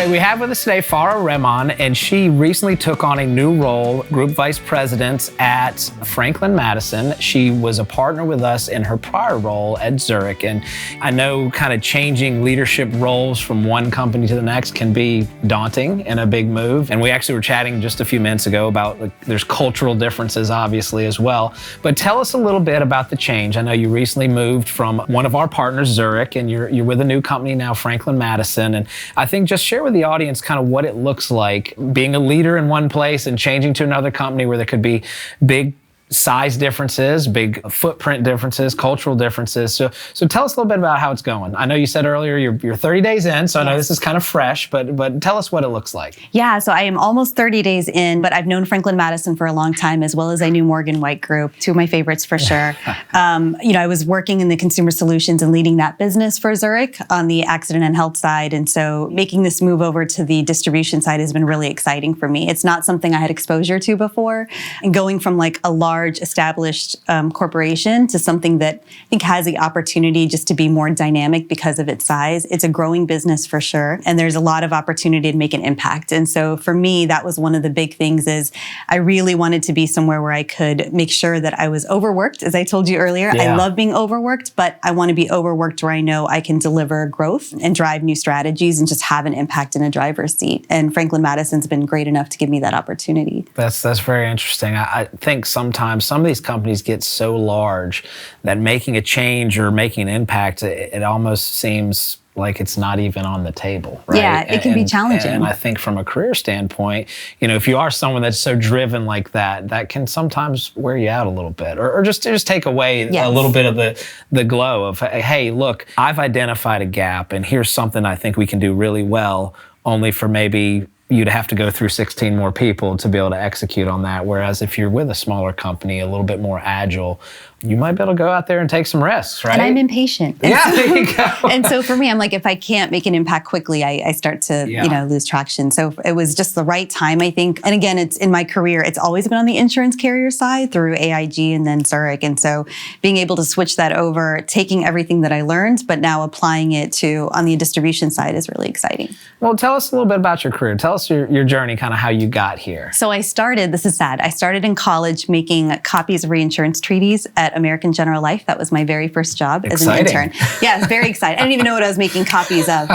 great. We have with us today Farah Rehman, and she recently took on a new role, Group Vice President at Franklin Madison. She was a partner with us in her prior role at Zurich, and I know kind of changing leadership roles from one company to the next can be daunting and a big move. And we actually were chatting just a few minutes ago about there's cultural differences, obviously, as well. But tell us a little bit about the change. I know you recently moved from one of our partners, Zurich, and you're with a new company now, Franklin Madison. And I think just share with the audience kind of what it looks like being a leader in one place and changing to another company where there could be big size differences, big footprint differences, cultural differences. So tell us a little bit about how it's going. I know you said earlier you're 30 days in, so I know this is kind of fresh, but tell us what it looks like. Yeah, so I am almost 30 days in, but I've known Franklin Madison for a long time, as well as I knew Morgan White Group, two of my favorites for sure. I was working in the consumer solutions and leading that business for Zurich on the accident and health side. And so making this move over to the distribution side has been really exciting for me. It's not something I had exposure to before. And going from like a large established corporation to something that I think has the opportunity just to be more dynamic because of its size. It's a growing business for sure. And there's a lot of opportunity to make an impact. And so for me, that was one of the big things is I really wanted to be somewhere where I could make sure that I was overworked. As I told you earlier, I love being overworked, but I want to be overworked where I know I can deliver growth and drive new strategies and just have an impact in a driver's seat. And Franklin Madison's been great enough to give me that opportunity. That's very interesting. I think sometimes some of these companies get so large that making a change or making an impact, it almost seems like it's not even on the table, right? Yeah, it can be challenging. And I think from a career standpoint, if you are someone that's so driven like that, that can sometimes wear you out a little bit, or just take away a little bit of the glow of, hey, look, I've identified a gap, and here's something I think we can do really well, only for maybe you'd have to go through 16 more people to be able to execute on that. Whereas if you're with a smaller company, a little bit more agile, you might be able to go out there and take some risks, right? And I'm impatient. There you go. And so for me, I'm like, if I can't make an impact quickly, I start to, lose traction. So it was just the right time, I think. And again, it's in my career, it's always been on the insurance carrier side through AIG and then Zurich. And so being able to switch that over, taking everything that I learned, but now applying it to on the distribution side is really exciting. Well, tell us a little bit about your career. Tell us your journey, kind of how you got here. So I started in college making copies of reinsurance treaties at American General Life. That was my very first job as an intern. Yeah, it's very exciting. I didn't even know what I was making copies of.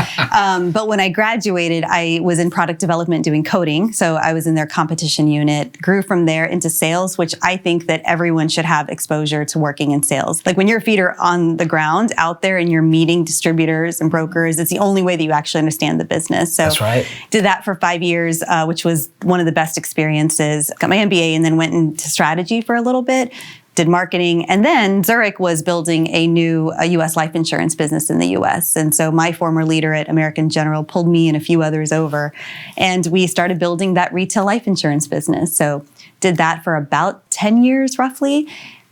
But when I graduated, I was in product development doing coding. So I was in their competition unit, grew from there into sales, which I think that everyone should have exposure to working in sales. Like when your feet are on the ground out there and you're meeting distributors and brokers, it's the only way that you actually understand the business. So that's right. Did that for 5 years, which was one of the best experiences. Got my MBA and then went into strategy for a little bit. Did marketing, and then Zurich was building a new U.S. life insurance business in the U.S. And so my former leader at American General pulled me and a few others over, and we started building that retail life insurance business. So did that for about 10 years, roughly.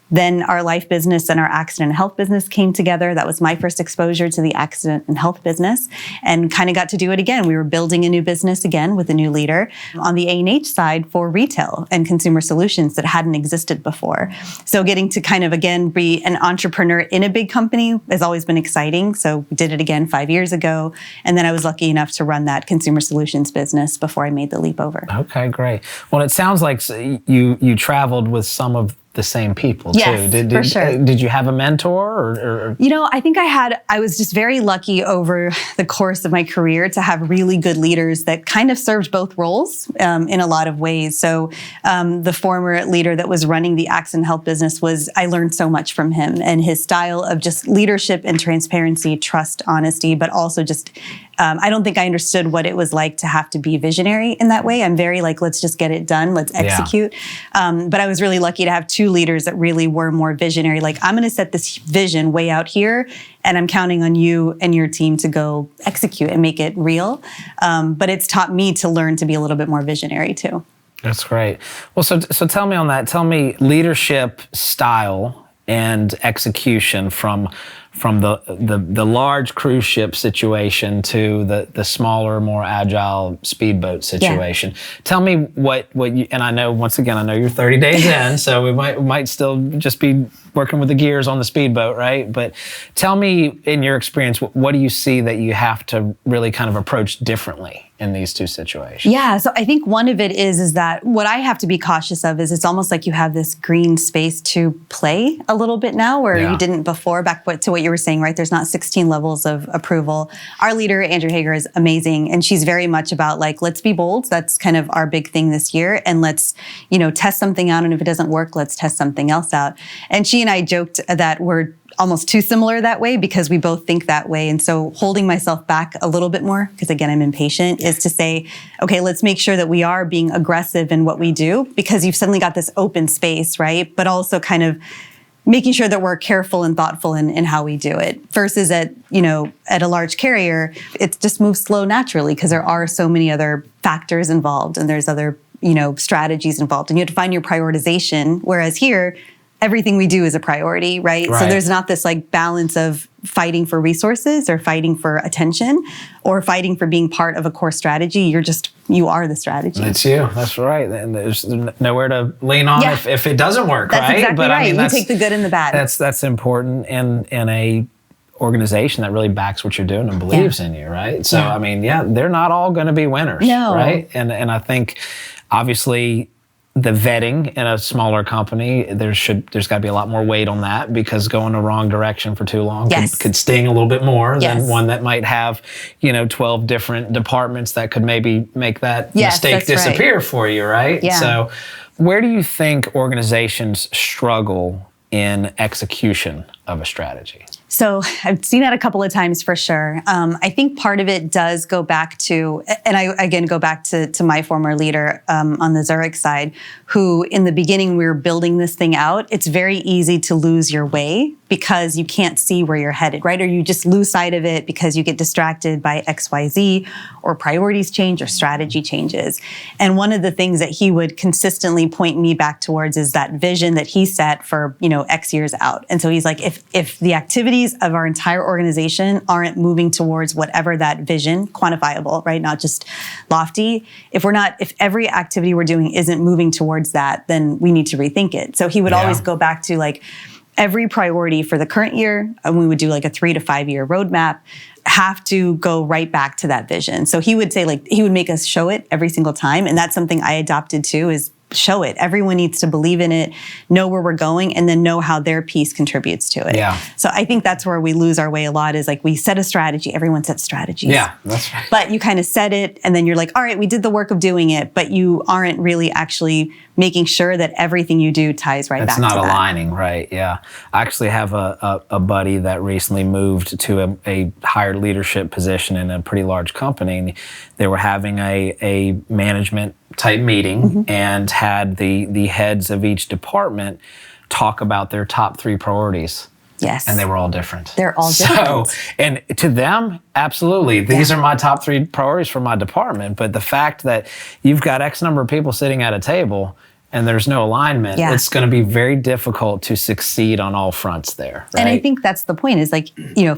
Then our life business and our accident and health business came together. That was my first exposure to the accident and health business, and kind of got to do it again. We were building a new business again with a new leader on the A&H side for retail and consumer solutions that hadn't existed before. So getting to kind of, again, be an entrepreneur in a big company has always been exciting. So we did it again 5 years ago. And then I was lucky enough to run that consumer solutions business before I made the leap over. Okay, great. Well, it sounds like you traveled with some of the same people too. Yes, for sure. Did you have a mentor or? I think I was just very lucky over the course of my career to have really good leaders that kind of served both roles in a lot of ways. So the former leader that was running the accident health business I learned so much from him and his style of just leadership and transparency, trust, honesty, but also just I don't think I understood what it was like to have to be visionary in that way. I'm very like, let's just get it done. Let's execute. But I was really lucky to have two leaders that really were more visionary. Like, I'm going to set this vision way out here, and I'm counting on you and your team to go execute and make it real. But it's taught me to learn to be a little bit more visionary too. That's great. Well, so tell me on that. Tell me leadership style and execution from the large cruise ship situation to the smaller, more agile speedboat situation. Yeah. Tell me what you, and I know, once again, I know you're 30 days in, so we might still just be working with the gears on the speedboat, right? But tell me, in your experience, what do you see that you have to really kind of approach differently in these two situations? Yeah, so I think one of it is that what I have to be cautious of is it's almost like you have this green space to play a little bit now where you didn't before, back to what you were saying, right? There's not 16 levels of approval. Our leader, Andrew Hager, is amazing, and she's very much about like, let's be bold. That's kind of our big thing this year, and let's, test something out, and if it doesn't work, let's test something else out. And she and I joked that we're almost too similar that way because we both think that way. And so holding myself back a little bit more, because again, I'm impatient, is to say, okay, let's make sure that we are being aggressive in what we do, because you've suddenly got this open space, right? But also kind of making sure that we're careful and thoughtful in how we do it. Versus at a large carrier, it just moves slow naturally because there are so many other factors involved and there's other, strategies involved, and you have to find your prioritization. Whereas here, everything we do is a priority, right? So there's not this like balance of fighting for resources or fighting for attention or fighting for being part of a core strategy. You are the strategy. It's you. That's right. And there's nowhere to lean on if it doesn't work, that's right? Exactly but right. I mean, you take the good and the bad. That's important in a organization that really backs what you're doing and believes in you, right? So I mean, they're not all going to be winners, right? And I think obviously the vetting in a smaller company, there's got to be a lot more weight on that, because going the wrong direction for too long could sting a little bit more than one that might have, 12 different departments that could maybe make that mistake disappear for you, right? Yeah. So where do you think organizations struggle in execution of a strategy? So I've seen that a couple of times for sure. I think part of it does go back to, and I again go back to my former leader on the Zurich side, who in the beginning we were building this thing out. It's very easy to lose your way because you can't see where you're headed, right? Or you just lose sight of it because you get distracted by XYZ, or priorities change or strategy changes. And one of the things that he would consistently point me back towards is that vision that he set for, X years out. And so he's like, if the activities of our entire organization aren't moving towards whatever that vision, quantifiable, right? Not just lofty. If every activity we're doing isn't moving towards that, then we need to rethink it. So he would always go back to like, every priority for the current year, and we would do like a 3 to 5 year roadmap, have to go right back to that vision. So he would say he would make us show it every single time. And that's something I adopted too, is show it. Everyone needs to believe in it, know where we're going, and then know how their piece contributes to it. Yeah. So I think that's where we lose our way a lot, is like we set a strategy. Everyone sets strategies. Yeah, that's right. But you kind of set it, and then you're like, all right, we did the work of doing it, but you aren't really actually making sure that everything you do ties right back to that. It's not aligning, right? Yeah. I actually have a buddy that recently moved to a higher leadership position in a pretty large company. And they were having a management type meeting and had the heads of each department talk about their top 3 priorities. Yes. And they were all different. They're all different. So, and to them, absolutely, these are my top 3 priorities for my department. But the fact that you've got X number of people sitting at a table and there's no alignment, it's going to be very difficult to succeed on all fronts there. Right? And I think that's the point, is like,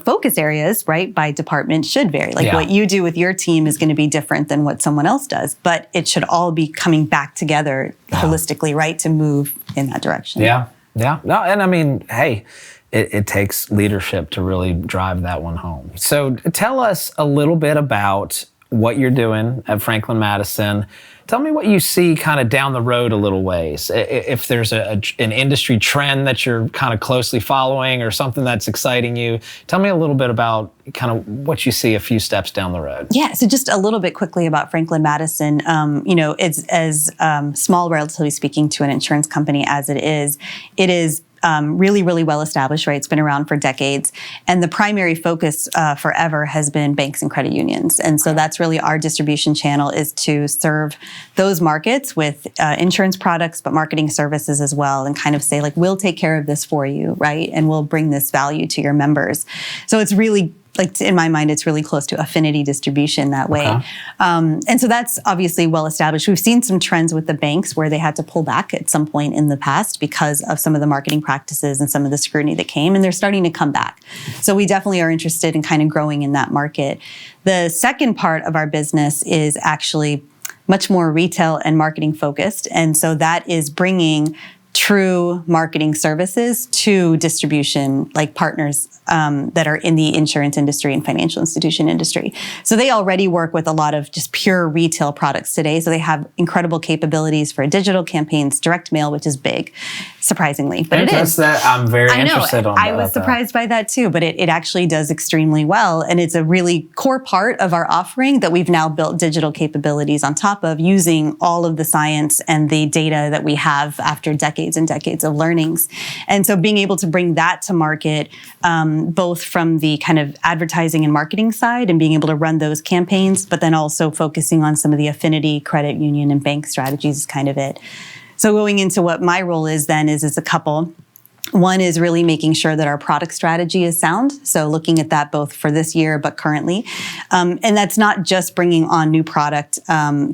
focus areas, right, by department should vary. Like what you do with your team is going to be different than what someone else does, but it should all be coming back together holistically, right, to move in that direction. Yeah. No, and I mean, hey, it takes leadership to really drive that one home. So tell us a little bit about what you're doing at Franklin Madison. Tell me what you see kind of down the road a little ways. If there's an industry trend that you're kind of closely following or something that's exciting you, tell me a little bit about kind of what you see a few steps down the road. Yeah, so just a little bit quickly about Franklin Madison. It's as small, relatively speaking, to an insurance company as it is really, really well established, right? It's been around for decades. And the primary focus forever has been banks and credit unions. And so that's really our distribution channel, is to serve those markets with insurance products, but marketing services as well, and kind of say like, we'll take care of this for you, right? And we'll bring this value to your members. So it's really, like, in my mind, it's really close to affinity distribution that way. Okay. And so that's obviously well established. We've seen some trends with the banks where they had to pull back at some point in the past because of some of the marketing practices and some of the scrutiny that came, and they're starting to come back. So we definitely are interested in kind of growing in that market. The second part of our business is actually much more retail and marketing focused. And so that is bringing true marketing services to distribution like partners that are in the insurance industry and financial institution industry. So they already work with a lot of just pure retail products today. So they have incredible capabilities for digital campaigns, direct mail, which is big, surprisingly. But it is. That I'm very interested on that. I was surprised by that too, but it actually does extremely well. And it's a really core part of our offering that we've now built digital capabilities on top of, using all of the science and the data that we have after decades and decades of learnings. And so being able to bring that to market, both from the kind of advertising and marketing side and being able to run those campaigns, but then also focusing on some of the affinity, credit union, and bank strategies is kind of it. So going into what my role is then is a couple. One is really making sure that our product strategy is sound. So looking at that both for this year, but currently. And that's not just bringing on new product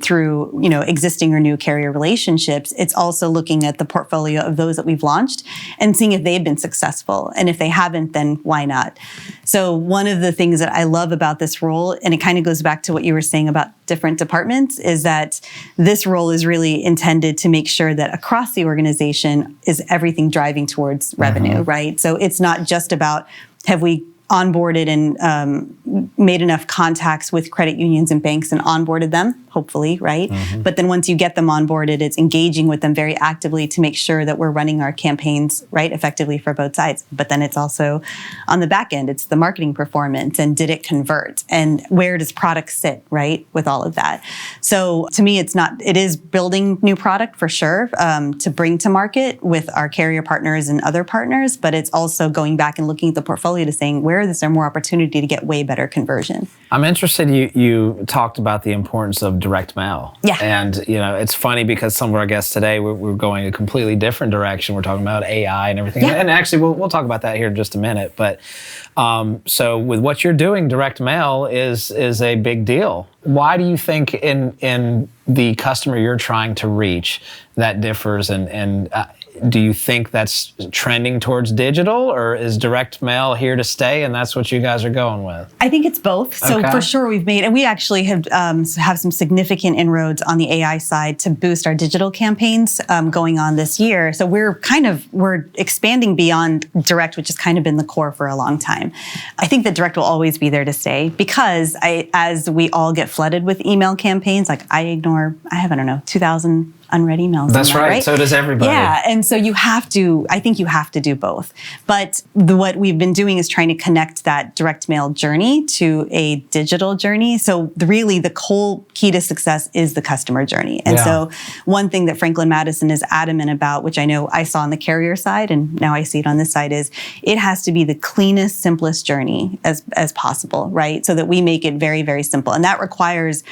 through, existing or new carrier relationships. It's also looking at the portfolio of those that we've launched and seeing if they've been successful. And if they haven't, then why not? So one of the things that I love about this role, and it kind of goes back to what you were saying about different departments, is that this role is really intended to make sure that across the organization is everything driving towards revenue, right? So it's not just about, have we onboarded and made enough contacts with credit unions and banks and onboarded them, hopefully, right? But then once you get them onboarded, it's engaging with them very actively to make sure that we're running our campaigns, right, effectively for both sides. But then it's also on the back end, it's the marketing performance, and did it convert? And where does product sit, right, with all of that? So to me, it is building new product for sure, to bring to market with our carrier partners and other partners, but it's also going back and looking at the portfolio to saying, where is there more opportunity to get way better conversion? I'm interested, you talked about the importance of direct mail. Yeah. And, it's funny because some of our guests today, we're going a completely different direction. We're talking about AI and everything. Yeah. And actually, we'll talk about that here in just a minute. But so with what you're doing, direct mail is a big deal. Why do you think in the customer you're trying to reach that differs? And do you think that's trending towards digital, or is direct mail here to stay and that's what you guys are going with? I think it's both. So for sure we've made, and we actually have some significant inroads on the AI side to boost our digital campaigns going on this year. So we're expanding beyond direct, which has kind of been the core for a long time. I think that direct will always be there to stay because as we all get flooded with email campaigns, like I have, 2,000 unread emails. That's right. So does everybody. Yeah. And so I think you have to do both. But what we've been doing is trying to connect that direct mail journey to a digital journey. So really the whole key to success is the customer journey. And so one thing that Franklin Madison is adamant about, which I know I saw on the carrier side and now I see it on this side, is it has to be the cleanest, simplest journey as possible, right? So that we make it very, very simple. And that requires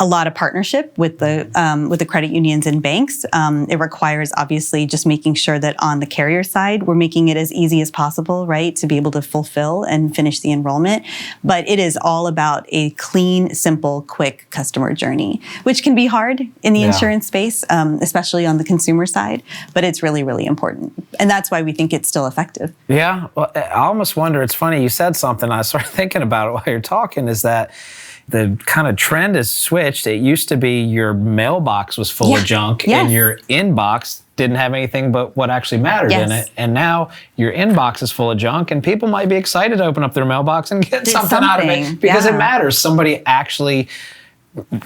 a lot of partnership with the credit unions and banks. It requires obviously just making sure that on the carrier side, we're making it as easy as possible, right, to be able to fulfill and finish the enrollment. But it is all about a clean, simple, quick customer journey, which can be hard in the insurance space, especially on the consumer side. But it's really, really important. And that's why we think it's still effective. Yeah. Well, I almost wonder, it's funny, you said something, I started thinking about it while you're talking, is that the kind of trend has switched. It used to be your mailbox was full of junk and your inbox didn't have anything but what actually mattered in it. And now your inbox is full of junk and people might be excited to open up their mailbox and get something out of it because it matters. Somebody actually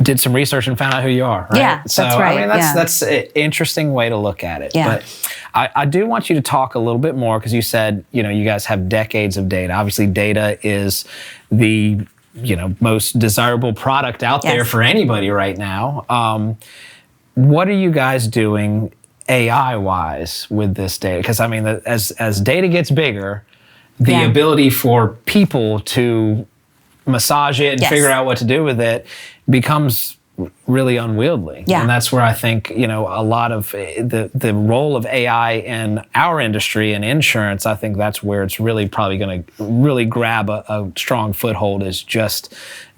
did some research and found out who you are, right? Yeah, so, that's right. I mean, that's an interesting way to look at it. Yeah. But I do want you to talk a little bit more because you said, you guys have decades of data. Obviously, data is the most desirable product out there for anybody right now. What are you guys doing AI-wise with this data? Because I mean, as data gets bigger, the ability for people to massage it and figure out what to do with it becomes really unwieldy. Yeah. And that's where I think, a lot of the role of AI in our industry and insurance, I think that's where it's really probably going to really grab a strong foothold is just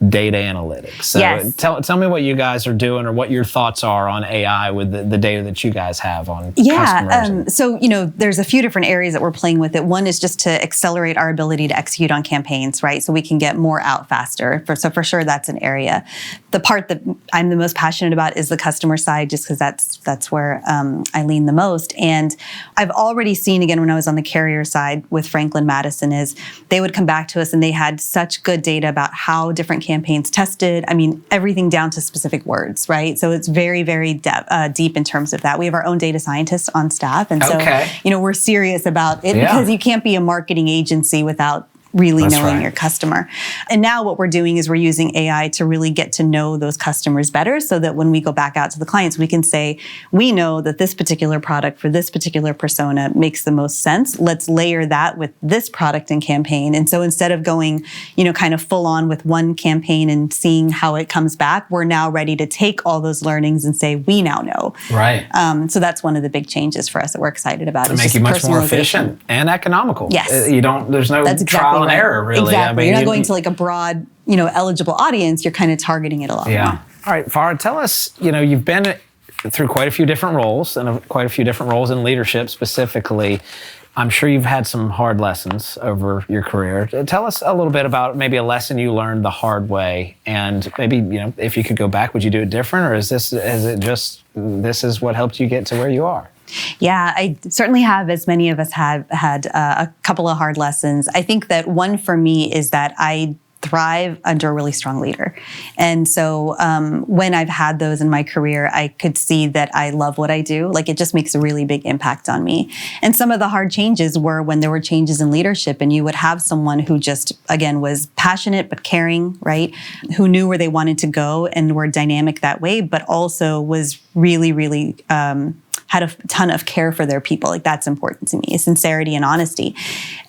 data analytics. So tell me what you guys are doing or what your thoughts are on AI with the data that you guys have on customers. So, there's a few different areas that we're playing with it. One is just to accelerate our ability to execute on campaigns, right? So we can get more out faster. So for sure, that's an area. The part that I'm the most passionate about is the customer side, just because that's where I lean the most. And I've already seen, again, when I was on the carrier side with Franklin Madison, is they would come back to us and they had such good data about how different campaigns tested. I mean, everything down to specific words, right? So it's very, very deep in terms of that. We have our own data scientists on staff. And so, we're serious about it because you can't be a marketing agency without really knowing your customer. And now what we're doing is we're using AI to really get to know those customers better so that when we go back out to the clients, we can say, we know that this particular product for this particular persona makes the most sense. Let's layer that with this product and campaign. And so instead of going, kind of full on with one campaign and seeing how it comes back, we're now ready to take all those learnings and say, we now know. Right. So that's one of the big changes for us that we're excited about. To make you much more efficient and economical. Yes. There's no trial and error, really. Exactly. You're not going to like a broad, eligible audience. You're kind of targeting it a lot more. All right, Farah, tell us, you've been through quite a few different roles and quite a few different roles in leadership specifically. I'm sure you've had some hard lessons over your career. Tell us a little bit about maybe a lesson you learned the hard way, and maybe, if you could go back, would you do it different, or is it just this is what helped you get to where you are? Yeah, I certainly have, as many of us have had a couple of hard lessons. I think that one for me is that I thrive under a really strong leader. And so when I've had those in my career, I could see that I love what I do. Like, it just makes a really big impact on me. And some of the hard changes were when there were changes in leadership and you would have someone who just, again, was passionate but caring, right? Who knew where they wanted to go and were dynamic that way, but also was really, really had a ton of care for their people. Like, that's important to me, sincerity and honesty.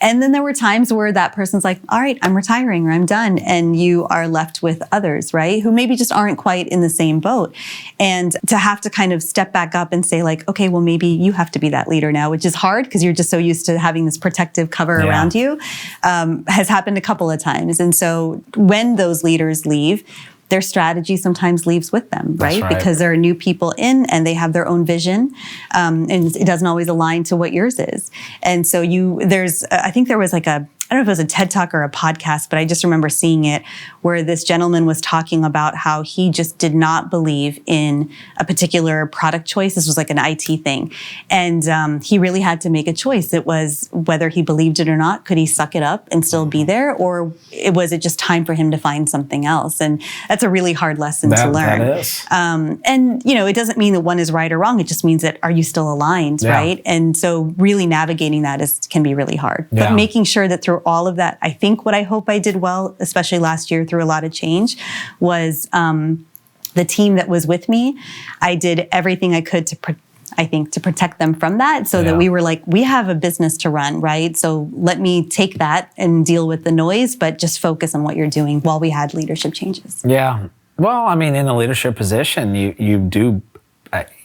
And then there were times where that person's like, all right, I'm retiring or I'm done. And you are left with others, right? Who maybe just aren't quite in the same boat. And to have to kind of step back up and say like, okay, well, maybe you have to be that leader now, which is hard because you're just so used to having this protective cover around you, has happened a couple of times. And so when those leaders leave, their strategy sometimes leaves with them, right? Because there are new people in and they have their own vision, and it doesn't always align to what yours is. And so I think there was like I don't know if it was a TED Talk or a podcast, but I just remember seeing it where this gentleman was talking about how he just did not believe in a particular product choice. This was like an IT thing. And he really had to make a choice. It was whether he believed it or not. Could he suck it up and still be there? Or was it just time for him to find something else? And that's a really hard lesson to learn. That is. And, it doesn't mean that one is right or wrong. It just means that are you still aligned, right? And so really navigating that can be really hard. But making sure that through all of that, I think what I hope I did well, especially last year through a lot of change, was the team that was with me. I did everything I could to protect them from that so that we were like, we have a business to run, right? So let me take that and deal with the noise, but just focus on what you're doing while we had leadership changes. Yeah. Well, I mean, in a leadership position, you do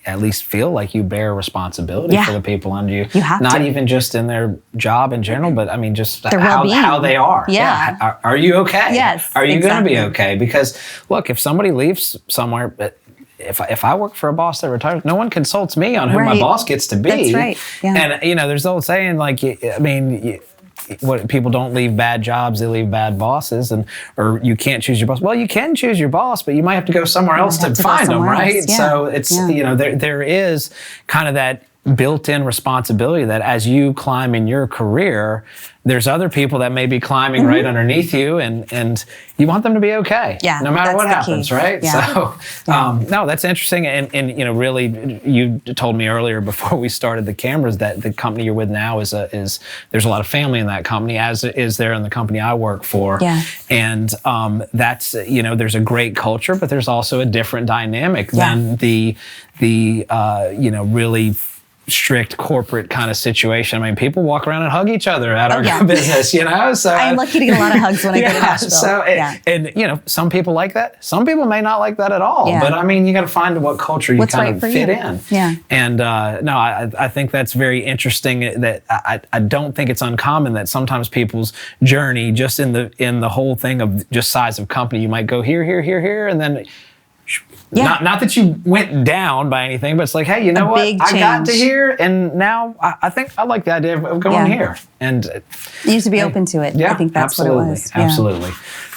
at least feel like you bear responsibility for the people under you. You have Not to. even just in their job in general, but I mean, just Their how they are. Yeah. Are you okay? Yes, Are you going to be exactly. okay? Because look, if somebody leaves somewhere, if I work for a boss that retires, no one consults me on who my boss gets to be. That's right. Yeah. And there's the old saying, like, what people don't leave bad jobs, they leave bad bosses, or you can't choose your boss. Well, you can choose your boss, but you might have to go somewhere else to find them, right? Yeah. So it's there is kind of that built-in responsibility that as you climb in your career, there's other people that may be climbing right underneath you, and you want them to be okay, no matter what happens, right? Yeah. So, no, that's interesting, and really, you told me earlier before we started the cameras that the company you're with now is there's a lot of family in that company, as is there in the company I work for, and that's there's a great culture, but there's also a different dynamic than the really strict corporate kind of situation. I mean, people walk around and hug each other at our business, So I'm lucky to get a lot of hugs when I go to Nashville. So, and some people like that. Some people may not like that at all. But I mean, you got to find what culture you kind of fit in. Yeah. And no, I think that's very interesting. That I don't think it's uncommon that sometimes people's journey, just in the whole thing of just size of company, you might go here, and then Yeah. Not that you went down by anything, but it's like, hey, you know what? big I got to change. here, and now I think I like the idea of going here. And You need to be open to it. yeah, I think that's absolutely, what it was. Yeah. Absolutely.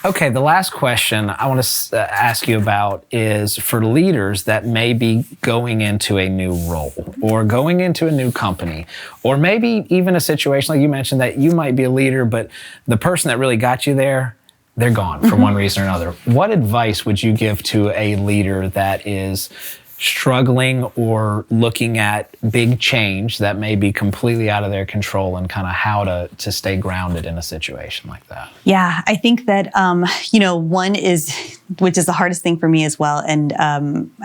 Okay, the last question I want to ask you about is for leaders that may be going into a new role or going into a new company, or maybe even a situation like you mentioned that you might be a leader, but the person that really got you there, they're gone for one reason or another. What advice would you give to a leader that is struggling or looking at big change that may be completely out of their control, and kind of how to stay grounded in a situation like that? Yeah, I think that, one is, which is the hardest thing for me as well, and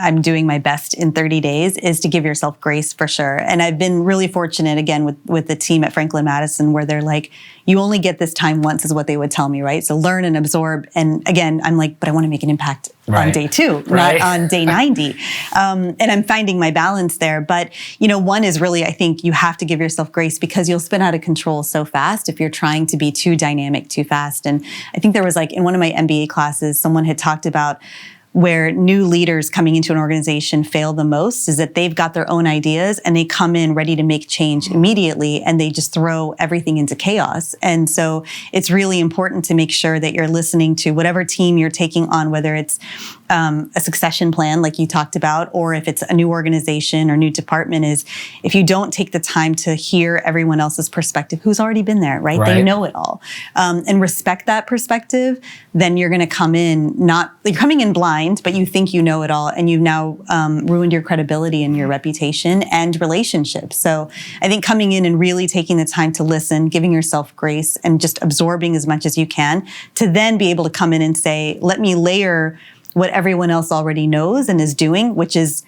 I'm doing my best in 30 days, is to give yourself grace for sure. And I've been really fortunate, again, with the team at Franklin Madison, where they're like, you only get this time once, is what they would tell me, right? So learn and absorb. And again, I'm like, but I want to make an impact on day 2, not on day 90. And I'm finding my balance there. But, one is really, I think you have to give yourself grace, because you'll spin out of control so fast if you're trying to be too dynamic too fast. And I think there was, like, in one of my MBA classes, someone had talked about where new leaders coming into an organization fail the most is that they've got their own ideas and they come in ready to make change immediately, and they just throw everything into chaos. And so it's really important to make sure that you're listening to whatever team you're taking on, whether it's a succession plan like you talked about, or if it's a new organization or new department, is if you don't take the time to hear everyone else's perspective who's already been there, right? They know it all, and respect that perspective, then you're going to come in, you're coming in blind, but you think you know it all, and you've now ruined your credibility and your reputation and relationships. So I think coming in and really taking the time to listen, giving yourself grace, and just absorbing as much as you can, to then be able to come in and say, let me layer what everyone else already knows and is doing, which is,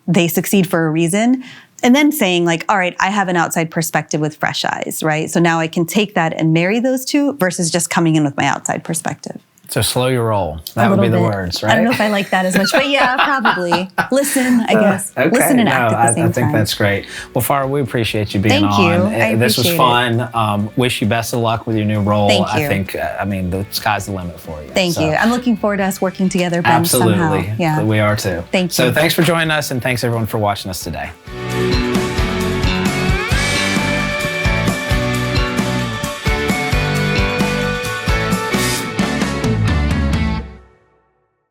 they succeed for a reason. And then saying, like, all right, I have an outside perspective with fresh eyes, right? So now I can take that and marry those two versus just coming in with my outside perspective. So slow your roll. That would be the words, right? I don't know if I like that as much, but yeah, probably. Listen, I guess. Okay. Listen and act at the same time. I think that's great. Well, Farah, we appreciate you being on. Thank you. This was fun. Wish you best of luck with your new role. Thank you. I think, the sky's the limit for you. Thank you. I'm looking forward to us working together, Ben, absolutely. somehow. Yeah. We are too. Thank you. So thanks for joining us, and thanks everyone for watching us today.